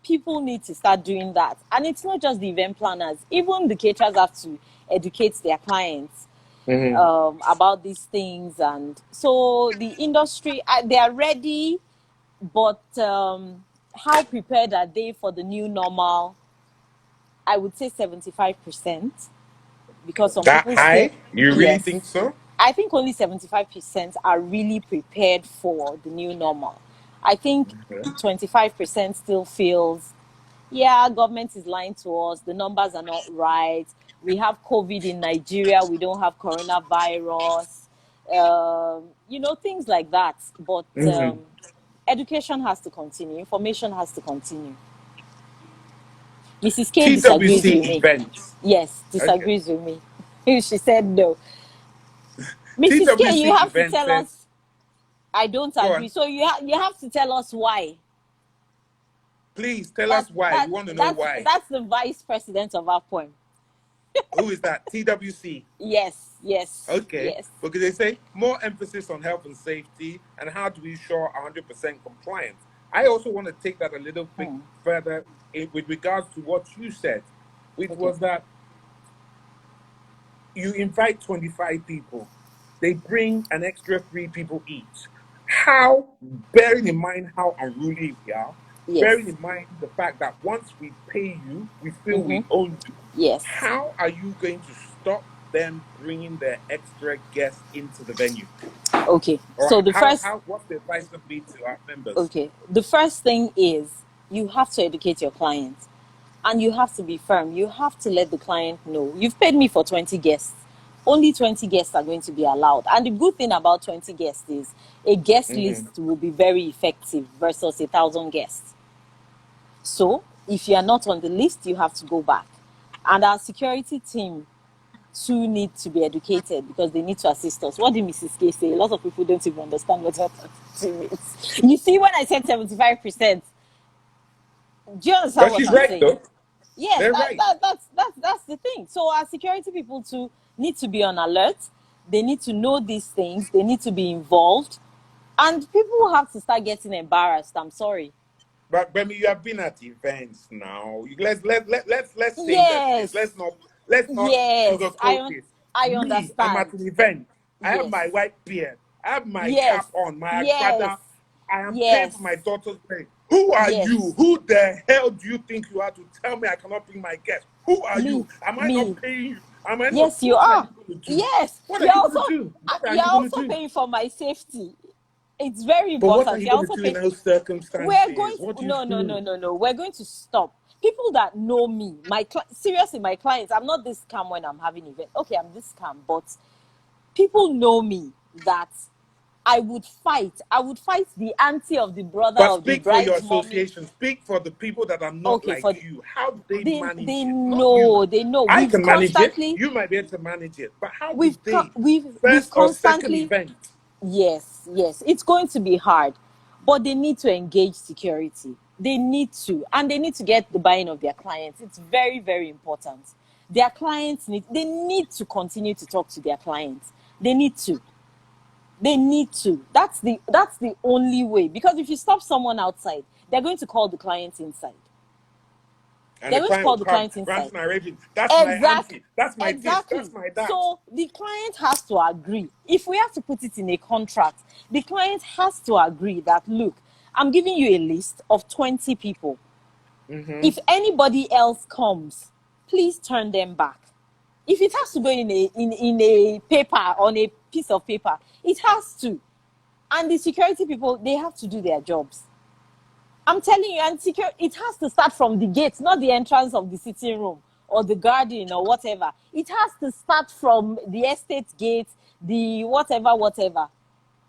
people need to start doing that. And it's not just the event planners, even the caterers have to educate their clients Mm-hmm. about these things. And so the industry, they are ready, but how prepared are they for the new normal? I would say 75%, because some That people still, high? You really yes. think so? I think only 75% are really prepared for the new normal. I think Okay. 25% still feels, yeah, government is lying to us. The numbers are not right. We have COVID in Nigeria. We don't have coronavirus. Things like that. But Mm-hmm. education has to continue. Information has to continue. Mrs. K disagrees TWC with me. events. Yes, Okay. disagrees with me. She said no. Mrs. K, you TWC have to event tell says, us. I don't go agree. on. So you have to tell us why. Please tell That us why. We that want to know that's why. that's the vice president of our poem. Who is that? TWC. Yes, yes, Okay. yes. Because they say more emphasis on health and safety and how do we ensure 100% compliance. I also want to take that a little bit further with regards to what you said, which Okay. was that you invite 25 people, they bring an extra 3 people each. How, bearing in mind how unruly we are, Yes. bearing in mind the fact that once we pay you, we feel we own you, Yes. how are you going to stop them bringing their extra guests into the venue? Okay. Or So the first what's the advice would be to our members? okay. The first thing is you have to educate your client, and you have to be firm. You have to let the client know you've paid me for 20 guests. Only 20 guests are going to be allowed. And the good thing about 20 guests is a guest Mm-hmm. list will be very effective versus 1,000 guests. So if you are not on the list, you have to go back. And our security team too need to be educated because they need to assist us. What did Mrs. K say? A lot of people don't even understand what that means. You see, when I said 75%, do you understand But what she's I'm right, saying? though. Yes, They're right. that's the thing. So our security people too need to be on alert. They need to know these things. They need to be involved, and people have to start getting embarrassed. I'm sorry. But Gbemi, you have been at events now. Let's say that it is. Yes, Let's not yes, sugarcoat this. I Me, I'm at understand. an event. I have Yes, my white beard. I have my yes, cap on, my yes, agbada. I am paying for yes, my daughter's wedding. Who are you? yes. Who the hell do you think you are to tell me I cannot bring my guests? Who are Me, you? Am I not me. paying you? Am I not? Yes, you What are are. you going to do? Yes, What are you going to do? What are you're you going to also do? paying for my safety. It's very But what are important. you You're going to also do in paying. those We're circumstances? going What to, do you no, no, no, do? no, no. We're going to stop. People that know me, seriously, my clients, I'm not this calm when I'm having events. Okay, I'm this calm, but people know me that I would fight. I would fight the auntie of the brother But of the speak for your bride's mommy. association. Speak for the people that are not Okay, like you. How do they they manage it? Not you. know, they know. I can manage it. You might be able to manage it. But how do they? We've First or second constantly. event. Yes, yes, it's going to be hard, but they need to engage security. They need to, and they need to get the buy-in of their clients. It's very, very important. Their clients they need to continue to talk to their clients. They need to. They need to. That's the only way. Because if you stop someone outside, they're going to call the clients inside. And They're the going to client call will the come clients inside. ranting and raving. That's my Exactly. auntie. That's my this. That's Exactly. my that. So the client has to agree. If we have to put it in a contract, the client has to agree that, look, I'm giving you a list of 20 people. If anybody else comes, please turn them back. If it has to go in a paper, on a piece of paper, it has to. And the security people, they have to do their jobs. I'm telling you, and it has to start from the gate, not the entrance of the sitting room or the garden or whatever. It has to start from the estate gate, the whatever.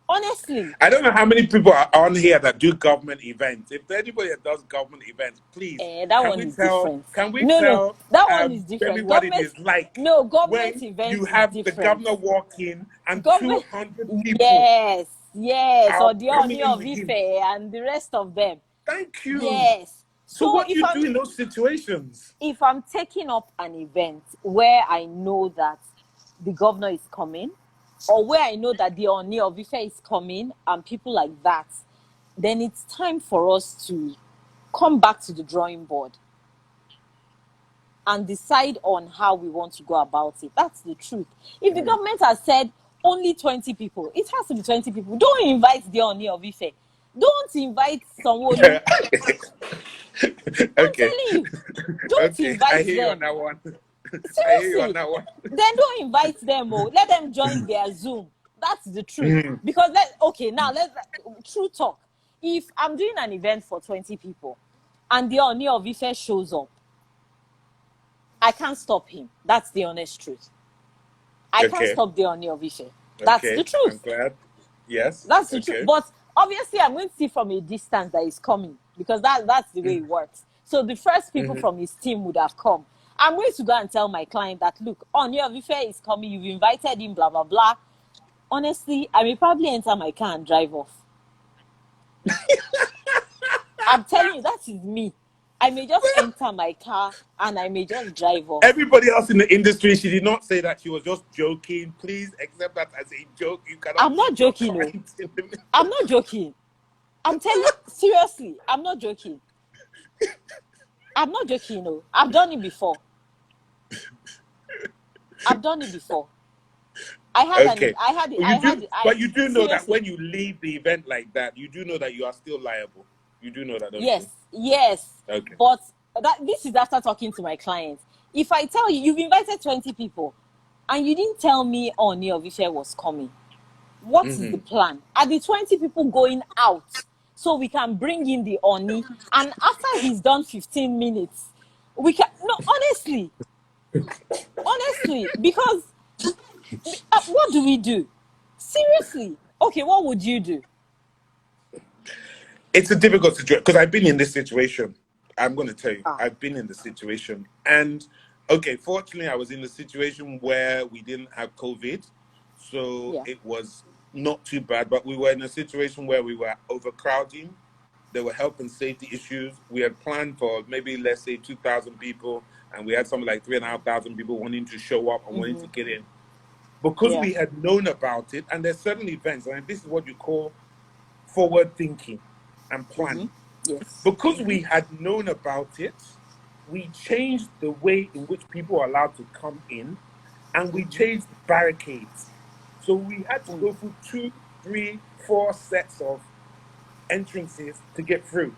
Honestly, I don't know how many people are on here that do government events. If anybody that does government events, please, that one is different. can we No, tell that one is Gbemi different. what it is like Government when you events is have the different. governor walk in and Government, 200 people yes, are or the coming Oni in of with Ife him? and the rest of them. Thank you. Yes. So So what do you do in those situations? if I'm taking up an event where I know that the governor is coming, or where I know that the Oni of Ife is coming, and people like that, then it's time for us to come back to the drawing board and decide on how we want to go about it. That's the truth. If the government has said only 20 people, it has to be 20 people. Don't invite the Oni of Ife. Don't invite someone. I'm Okay. telling you, don't Okay. I invite hear you on them. that one. I hear you on Seriously, that one. then don't invite them. Oh, let them join their Zoom. That's the truth. Because let's true talk. If I'm doing an event for 20 people, and the Oni of Ife shows up, I can't stop him. That's the honest truth. I can't Okay. stop the Oni of Ife. That's the Okay. I'm truth. glad. Yes. That's the truth. Okay. But obviously, I'm going to see from a distance that he's coming because that's the way it works. So the first people from his team would have come. I'm going to go and tell my client that, look, Oni of Ife is coming. You've invited him, blah, blah, blah. Honestly, I may probably enter my car and drive off. I'm telling you, that is me. I may just enter my car and I may just drive off. Everybody else in the industry, she did not say that she was just joking. Please accept that as a joke. You cannot I'm not leave your joking, no. clients in the middle. I'm not joking. I'm telling you, seriously, I'm not joking. I'm not joking, no. I've done it before. Okay. But you do know that seriously. when you leave the event like that, you do know that you are still liable. You do know that, don't you? Yes. Okay. But this is after talking to my clients. If I tell you, you've invited 20 people, and you didn't tell me Oni of Ife was coming, what is the plan? Are the 20 people going out so we can bring in the Oni, and after he's done 15 minutes, we can... No, honestly, because what do we do? Seriously. Okay, what would you do? It's a difficult situation because I've been in this situation. I'm going to tell you, I've been in the situation, and Okay, fortunately, I was in a situation where we didn't have COVID, so Yeah. it was not too bad. But we were in a situation where we were overcrowding. There were health and safety issues. We had planned for maybe, let's say, 2,000 people, and we had something like 3,500 people wanting to show up and wanting to get in. Because Yeah. we had known about it, and there's certain events, and this is what you call forward thinking and planning. Yes. Because we had known about it, we changed the way in which people are allowed to come in, and we changed barricades. So we had to go through 2, 3, 4 sets of entrances to get through.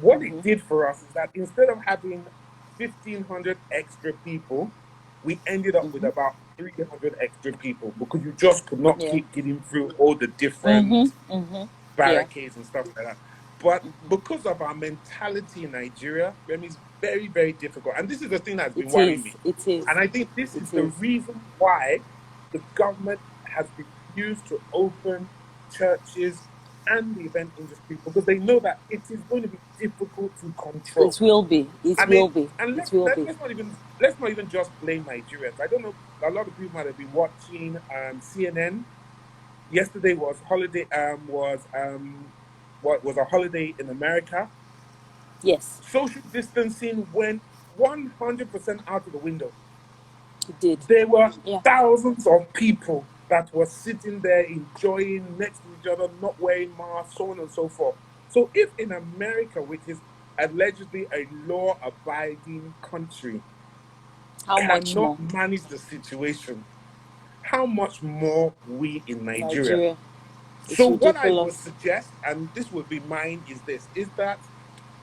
What it did for us is that instead of having 1,500 extra people, we ended up with about 300 extra people because you just could not Yeah. keep getting through all the different Yeah. barricades and stuff like that. But because of our mentality in Nigeria, Remy, is very, very difficult. And this is the thing that's been It worrying is. me. It is. And I think this is It the is. reason why the government has refused to open churches and the event industry, because they know that it is going to be difficult to control. It will be. It I will mean, be. and It will be. let's not even just blame Nigerians. I don't know. A lot of people might have been watching CNN. Yesterday was holiday. What was a holiday in America? Yes, Social distancing went 100% out of the window. it did. There were Yeah. thousands of people that were sitting there enjoying next to each other, not wearing masks, so on and so forth. So, if in America, which is allegedly a law-abiding country, How much more? cannot manage the situation, how much more we in Nigeria? Nigeria. It's So what I would ridiculous. suggest, and this would be mine, is this, is that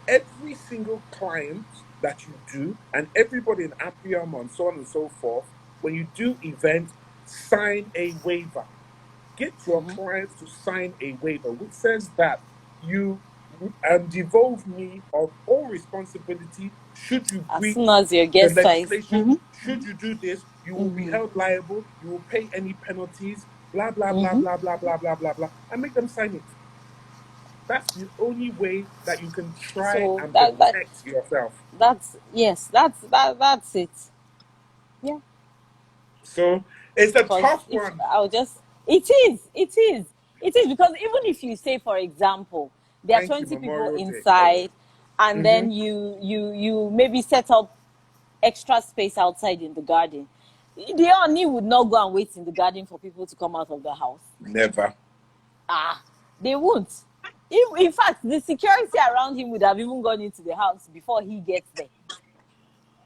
every single client that you do and everybody in Appoemn and so on and so forth, when you do events, sign a waiver. Get your clients to sign a waiver which says that you devolve me of all responsibility should you As soon breach as your the guest size. legislation, should you do this, you will be held liable, you will pay any penalties, blah, blah, blah, blah, blah, blah, blah, blah, blah, and make them sign it. That's the only way that you can try So and that protect yourself. that's yes. That's it. Yeah. So it's a Because tough if one. I'll just it is because even if you say, for example, there are Thank you, 20 people Memorial Day. inside, and then you maybe set up extra space outside in the garden, the Oni would not go and wait in the garden for people to come out of the house. Never. They won't. In fact, the security around him would have even gone into the house before he gets there.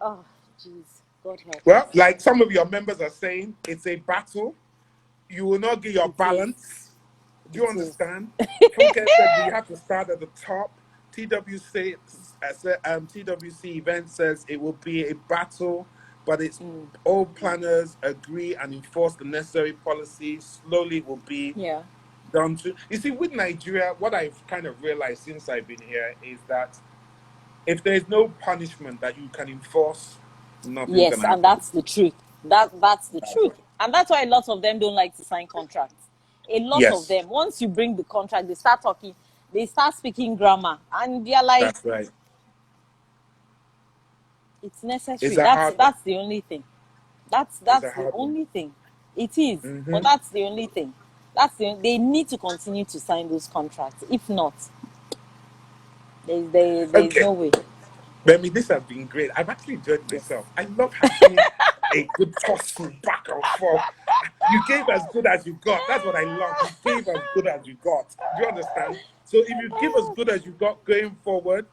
Oh, jeez. God help Well, us. like some of your members are saying, it's a battle. You will not get your It is. balance. Do you It is. understand? Funke said we have to start at the top. TWC event says it will be a battle, but it's all planners agree and enforce the necessary policies. Slowly it will be Yeah. done to. You see, with Nigeria, what I've kind of realized since I've been here is that if there's no punishment that you can enforce, nothing's Yes, gonna and happen. that's the truth. That's the truth. And that's why a lot of them don't like to sign contracts. A lot of Yes, them, once you bring the contract, they start talking, they start speaking grammar, and they're like, that's right. it's It's necessary. a hard one. That's the only thing. It's a That's the hard one. only thing. It is, but that's the only thing. They need to continue to sign those contracts. If not, there's Okay. no way. Remy, this has been great. I've actually enjoyed Yes. myself. I love having a good tussle back and forth. You gave as good as you got. That's what I love. You gave as good as you got. Do you understand? So if you give as good as you got going forward,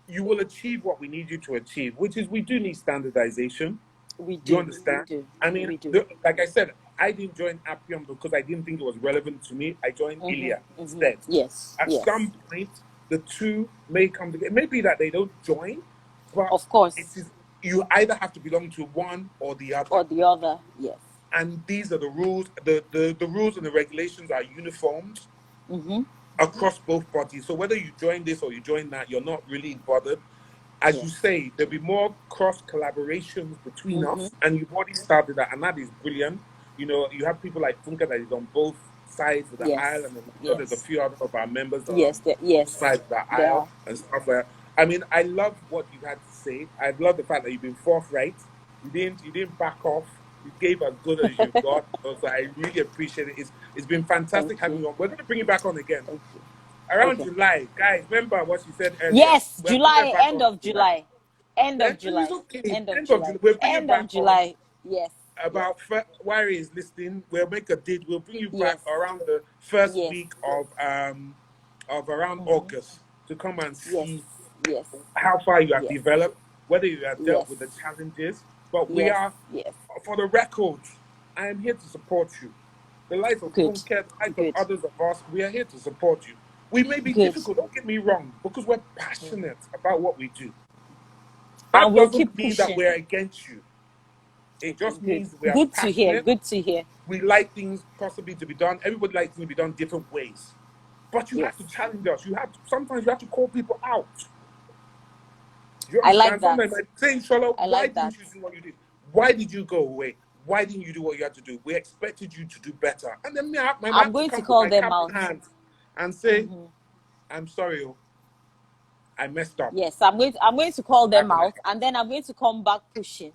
you will achieve what we need you to achieve, which is we do need standardization. We Do you do. understand? We do. I mean, We do. like I said, I didn't join Appium because I didn't think it was relevant to me. I joined Ilya instead. Yes. At Yes. some point, the two may come together. It may be that they don't join, but Of course. it is you either have to belong to one or the other. Or the other. Yes. And these are the rules. The rules and the regulations are uniformed across both parties. So whether you join this or you join that, you're not really bothered. As you say, there'll be more cross collaborations between us, and you've already started that, and that is brilliant. You know, you have people like Funke that is on both sides of the aisle, and I'm sure there's a few other of our members that are on both sides of the There aisle are. and stuff like that. I mean, I love what you had to say. I love the fact that you've been forthright. You didn't back off. You gave as good as you got. So I really appreciate it. It's been Thank fantastic having you. you on. We're going to bring you back on again Thank you. around Okay. July, guys. Remember what she said earlier. Yes, We're bringing her July, back end on in of July. July. End of It's July. okay. End of End of July. July. We'll bring you End back of on July. Yes. Yes. about Wire is listening. We'll make a date. We'll bring you back Yes. around the first Yes. week of around August to come and Yes. see Yes. how far you have Yes. developed, whether you have dealt Yes. with the challenges. But we Yes. are, Yes. for the record, I am here to support you. The life of Good. Funke, the life of Good. others of us, we are here to support you. We may be Good. difficult, don't get me wrong, because we're passionate about what we do. And That we'll keep doesn't mean that pushing. we're against you. It Okay. just Good. means we are Good to hear. passionate. Good to hear. We like things possibly to be done. Everybody likes things to be done different ways. But you Yes. have to challenge us. Sometimes you have to call people out. Do you I like understand? that. Sometimes I say, Shola, I why like that. didn't you do what you did? Why did you go away? Why didn't you do what you had to do? We expected you to do better. And then I might I'm have to going to come with call my them cap in out. hand and say, I'm sorry, I messed up. Yes, I'm going to call them Happened. out, and then I'm going to come back pushing.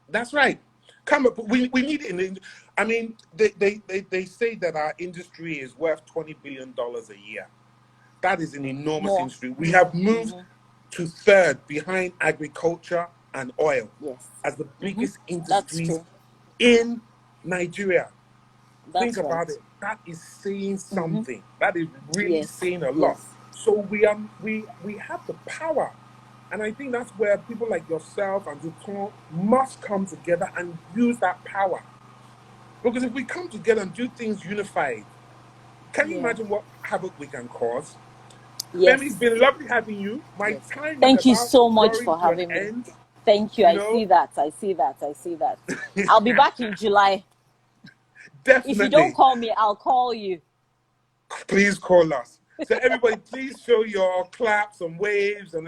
That's right. Come up. We need it. I mean, they say that our industry is worth $20 billion a year. That is an enormous More. industry. We have moved to third behind agriculture and oil Yes. as the biggest That's industries true. in Nigeria. Think That's right. about it. That is saying something. That is really Yes. saying a lot. Yes. So we have the power. And I think that's where people like yourself and Dupont must come together and use that power. Because if we come together and do things unified, can you Yeah. imagine what havoc we can cause? Yes. Femi, it's been lovely having you. My Yes. time is Thank you about so much drawing for to an having me. end. Thank you. You I see know, that. I see that. I see that. I'll be back in July. If you don't definitely. call me, I'll call you. Please call us. So everybody, please show your claps and waves and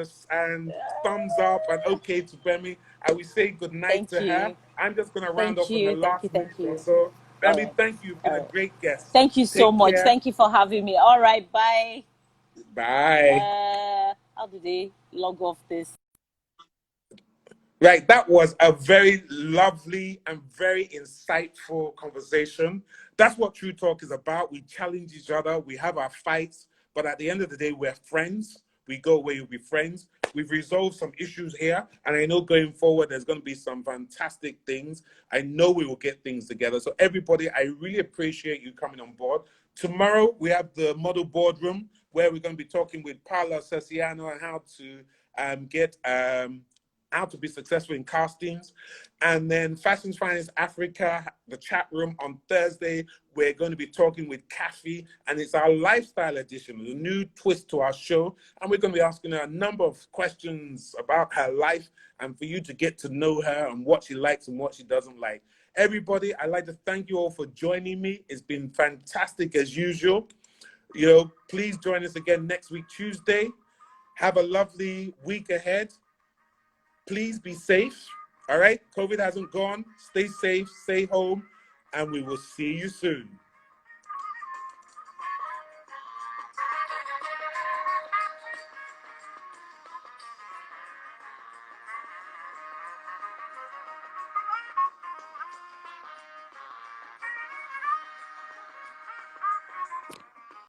thumbs up and okay to Femi. I will say good night Thank to her. you. I'm just going to round Thank off in the you. Thank you. last Thank minute or you. so. All Femi, right. thank you. You've been All a right. great guest. Thank you so Take much. care. Thank you for having me. All right. Bye. Bye. How do they log off this? Right, that was a very lovely and very insightful conversation. That's what True Talk is about. We challenge each other, we have our fights, but at the end of the day, we're friends. We go where you'll be friends. We've resolved some issues here, and I know going forward, there's going to be some fantastic things. I know we will get things together. So, everybody, I really appreciate you coming on board. Tomorrow, we have the model boardroom where we're going to be talking with Paula Cesiano and how to get how to be successful in castings. And then Fashion Finance Africa, the chat room on Thursday, we're going to be talking with Kathy, and it's our lifestyle edition, a new twist to our show. And we're going to be asking her a number of questions about her life and for you to get to know her and what she likes and what she doesn't like. Everybody, I'd like to thank you all for joining me. It's been fantastic as usual. You know, please join us again next week, Tuesday. Have a lovely week ahead. Please be safe. All right. COVID hasn't gone. Stay safe, stay home, and we will see you soon.